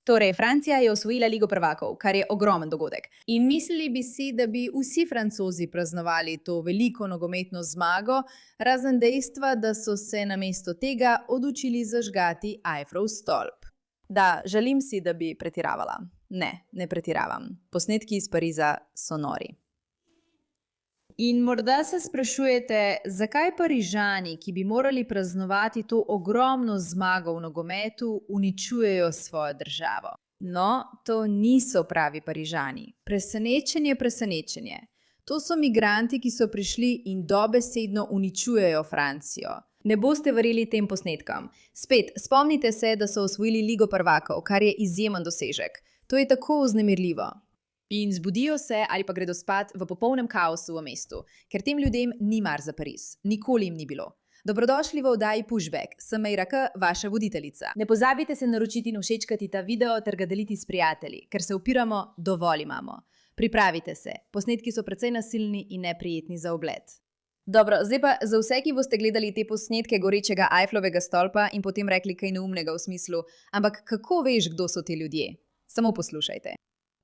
Torej, Francija je osvojila Ligo prvakov, kar je ogromen dogodek. In mislili bi si, da bi vsi Francozi praznovali to veliko nogometno zmago, razen dejstva, da so se namesto tega odločili zažgati Eifflov stolp. Da, želim si, da bi pretiravala. Ne pretiravam. Posnetki iz Pariza so nori. In morda se sprašujete, zakaj Parižani, ki bi morali praznovati to ogromno zmago v nogometu, uničujejo svojo državo? No, to niso pravi Parižani. Presenečenje. To so migranti, ki so prišli in dobesedno uničujejo Francijo. Ne boste verjeli tem posnetkom. Spet, spomnite se, da so osvojili Ligo prvakov, kar je izjemen dosežek. To je tako vznemirljivo. In zbudijo se ali pa gredo spat v popolnem kaosu v mestu, ker tem ljudem ni mar za Pariz. Nikoli jim ni bilo. Dobrodošli v oddaji Pushback, sem Meira K, vaša voditeljica. Ne pozabite se naročiti in všečkati ta video ter ga deliti s prijatelji, ker se upiramo, dovolj imamo. Pripravite se, posnetki so precej nasilni in neprijetni za ogled. Dobro, zdaj pa za vse, ki boste gledali te posnetke gorečega Eifflovega stolpa in potem rekli kaj neumnega v smislu, ampak kako veš, kdo so ti ljudje? Samo poslušajte.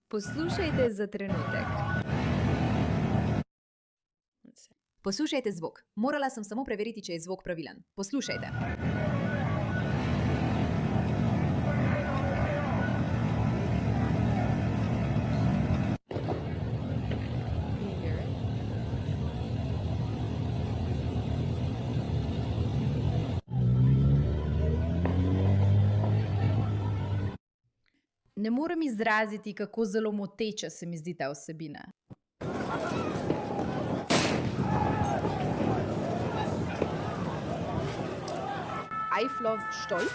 Poslušajte za trenutek. Poslušajte zvok. Morala sem samo preveriti, če je zvok pravilen. Poslušajte. Ne morem izraziti, kako zelo moteča se mi zdi ta vsebina. Eifflov stolp.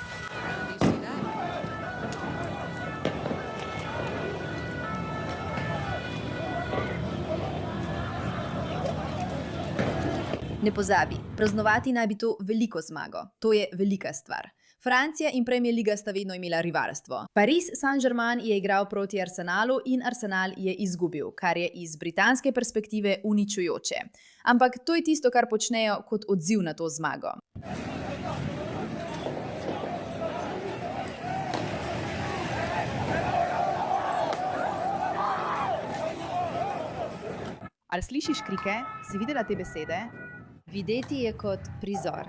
Ne pozabi, praznovati naj bi to veliko zmago. To je velika stvar. Francija in Premier Liga sta vedno imela rivalstvo. Paris Saint-Germain je igral proti Arsenalu in Arsenal je izgubil, kar je iz britanske perspektive uničujoče. Ampak to je tisto, kar počnejo kot odziv na to zmago. Ali slišiš krike? Si videla te besede? Videti je kot prizor.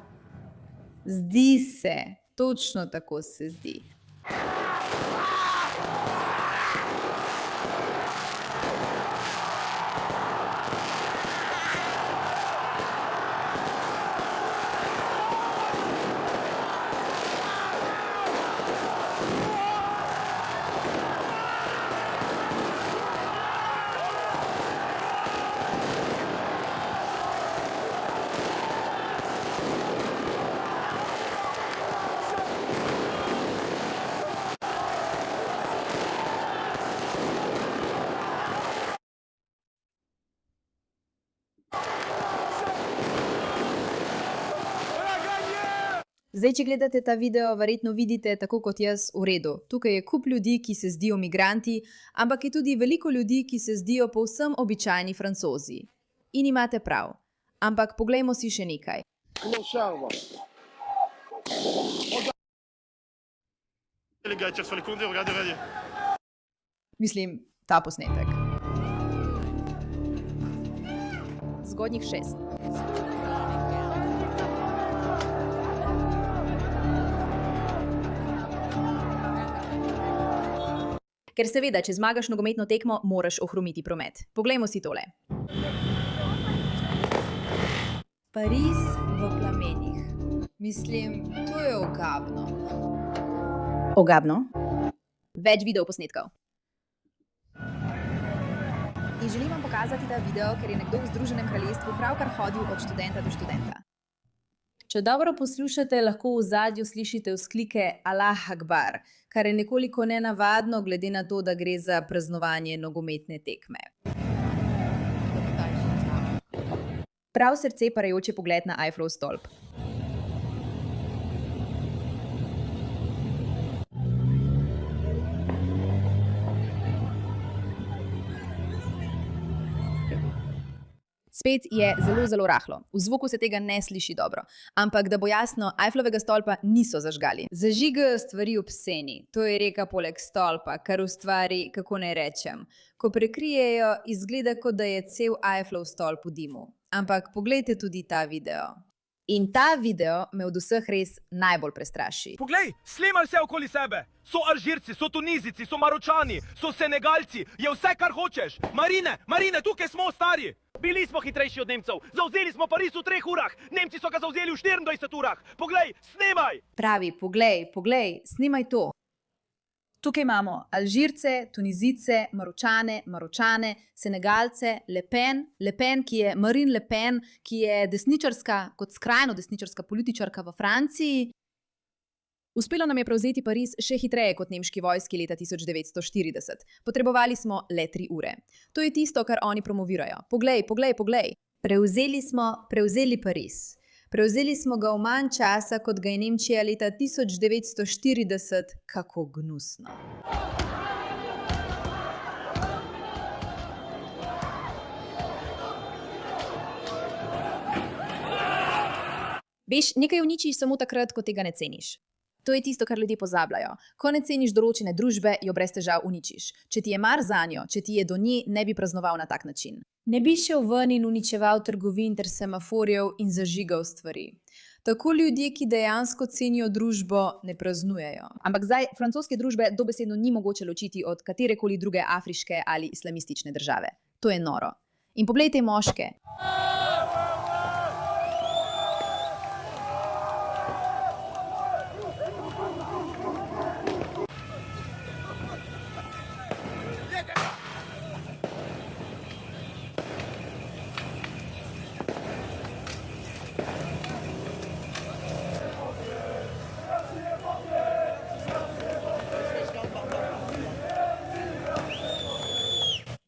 Zdi se. Točno tako se zdi. Zdaj, če gledate ta video, verjetno vidite, tako kot jaz, v redu. Tukaj je kup ljudi, ki se zdijo migranti, ampak je tudi veliko ljudi, ki se zdijo povsem običajni Francozi. In imate prav. Ampak poglejmo si še nekaj. Mislim, ta posnetek. Zgodnjih 6. Ker seveda, če zmagaš nogometno tekmo, moraš ohromiti promet. Poglejmo si tole. Pariz v plamenih. Mislim, to je ogabno. Ogabno? Več videoposnetkov. In želim vam pokazati ta video, ker je nekdo v Združenem kraljestvu pravkar hodil od študenta do študenta. Če dobro poslušate, lahko v ozadju slišite vzklike Allah Akbar, kar je nekoliko nenavadno, glede na to, da gre za praznovanje nogometne tekme. Prav srce parajoče pogled na Eifflov stolp. Spet je zelo rahlo. V zvoku se tega ne sliši dobro. Ampak, da bo jasno, Eiffelovega stolpa niso zažgali. Zažigajo stvari ob sceni, to je reka poleg stolpa, kar ustvari, kako naj rečem. Ko prekrijejo, izgleda, kot da je cel Eiffelov stolp v dimu. Ampak poglejte tudi ta video. In ta video me od vseh res najbolj prestraši. Poglej, snemaj vse okoli sebe. So Alžirci, so Tunizici, so Maročani, so Senegalci, je vse, kar hočeš. Marine, tukaj smo stari. Bili smo hitrejši od Nemcev, zavzeli smo Pariz v 3 urah, Nemci so ga zavzeli v 24 urah. Poglej, snemaj! Pravi, poglej, snimaj to. Tukaj imamo Alžirce, Tunizice, Maročane, Senegalce, Le Pen, ki je Marine Le Pen, ki je desničarska, kot skrajno desničarska političarka v Franciji. Uspelo nam je prevzeti Pariz še hitreje kot nemški vojski leta 1940. Potrebovali smo le 3 ure. To je tisto, kar oni promovirajo. Poglej. Prevzeli Pariz. Prevzeli smo ga v manj časa, kot ga je Nemčija leta 1940, kako gnusno. Veš, nekaj uničiš samo takrat, ko tega ne ceniš. To je tisto, kar ljudje pozabljajo. Ko ne ceniš določene družbe, jo brez težav uničiš. Če ti je mar zanjo, če ti je do nje, ne bi praznoval na tak način. Ne bi šel ven in uničeval trgovin ter semaforjev in zažigal stvari. Tako ljudje, ki dejansko cenijo družbo, ne praznujejo. Ampak zdaj francoske družbe dobesedno ni mogoče ločiti od katerekoli druge afriške ali islamistične države. To je noro. In poglejte moške.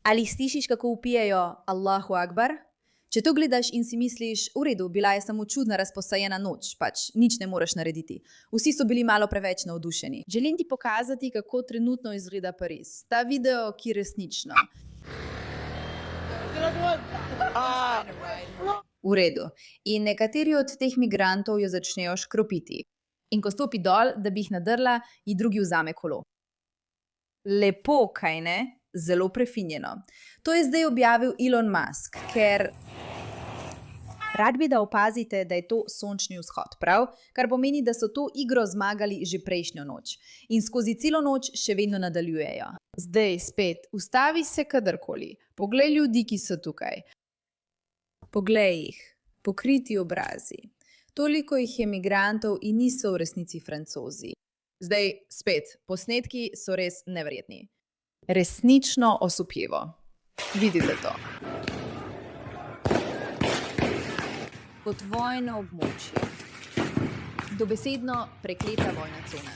Ali slišiš, kako vpijejo Allahu Akbar? Če to gledaš in si misliš, v redu, bila je samo čudna razposajena noč, pač nič ne moreš narediti. Vsi so bili malo preveč navdušeni. Želim ti pokazati, kako trenutno izgleda Pariz. Ta video, ki resnično. V redu. In nekateri od teh migrantov jo začnejo škropiti. In ko stopi dol, da bi jih nadrla, ji drugi vzame kolo. Lepo, kaj ne? Zelo prefinjeno. To je zdaj objavil Elon Musk, ker rad bi, da opazite, da je to sončni vzhod, prav? Kar pomeni, da so to igro zmagali že prejšnjo noč. In skozi celo noč še vedno nadaljujejo. Zdaj spet, ustavi se kadarkoli. Poglej ljudi, ki so tukaj. Poglej jih, pokriti obrazi. Toliko jih je migrantov in niso v resnici Francozi. Zdaj spet, posnetki so res neverjetni. Resnično osupljivo. Vidite to. Kot vojno območje. Dobesedno prekleta vojna cona.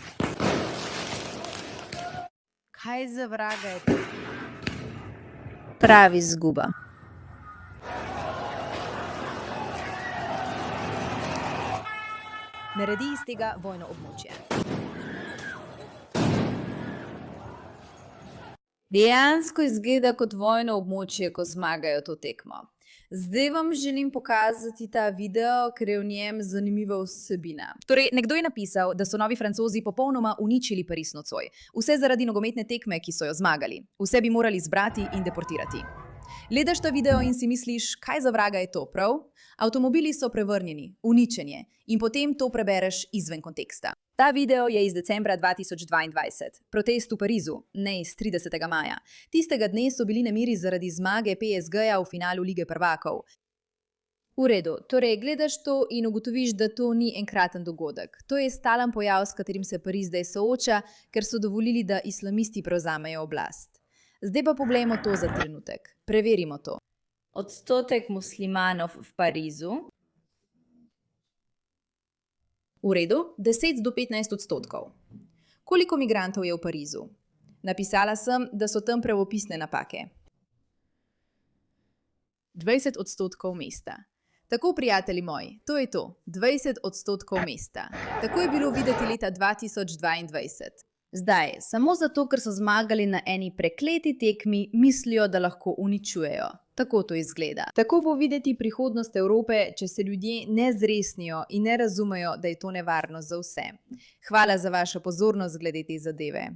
Kaj za vraga je to? Pravi zguba. Naredi iz tega vojno območje. Dejansko izgleda kot vojno območje, ko zmagajo to tekmo. Zdaj vam želim pokazati ta video, ker je v njem zanimiva vsebina. Torej, nekdo je napisal, da so novi Francozi popolnoma uničili Pariz nocoj. Vse zaradi nogometne tekme, ki so jo zmagali. Vse bi morali zbrati in deportirati. Gledaš ta video in si misliš, kaj za vraga je to, prav? Avtomobili so prevrnjeni, uničenje in potem to prebereš izven konteksta. Ta video je iz decembra 2022, protest v Parizu, ne iz 30. maja. Tistega dne so bili nemiri zaradi zmage PSG-ja v finalu Lige prvakov. V redu, torej gledaš to in ugotoviš, da to ni enkraten dogodek. To je stalen pojav, s katerim se Pariz zdaj sooča, ker so dovolili, da islamisti prevzamejo oblast. Zdaj pa poglejmo to za trenutek. Preverimo to. Odstotek muslimanov v Parizu. V redu, 10 do 15 odstotkov. Koliko migrantov je v Parizu? Napisala sem, da so tam pravopisne napake. 20 odstotkov mesta. Tako, prijatelji moji, to je to. 20 odstotkov mesta. Tako je bilo videti leta 2022. Zdaj, samo zato, ker so zmagali na eni prekleti tekmi, mislijo, da lahko uničujejo. Tako to izgleda. Tako bo videti prihodnost Evrope, če se ljudje ne zresnijo in ne razumejo, da je to nevarnost za vse. Hvala za vašo pozornost glede te zadeve.